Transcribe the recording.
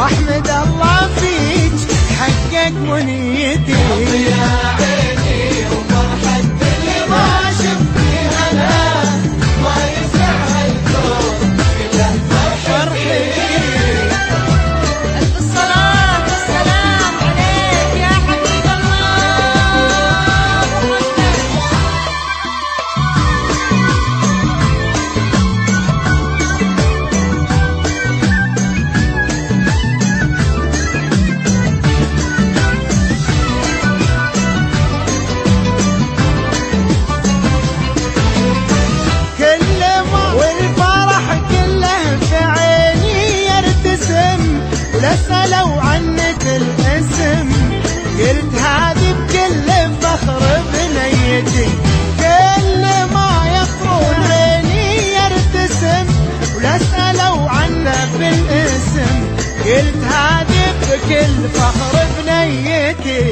واحمد الله فيك حقق منيتي. يا عيني وفرحة اللي ما شفت انا ما يسعها الكون كله فرحتي. ألف الصلاة والسلام عليك يا حبيب الله محمد. سألوا عنك الاسم قلت هذه بكل فخر بنيتي. كل ما يطرون عيني يرتسم ولا سألوا عنه بالاسم قلت هذه بكل فخر بنيتي.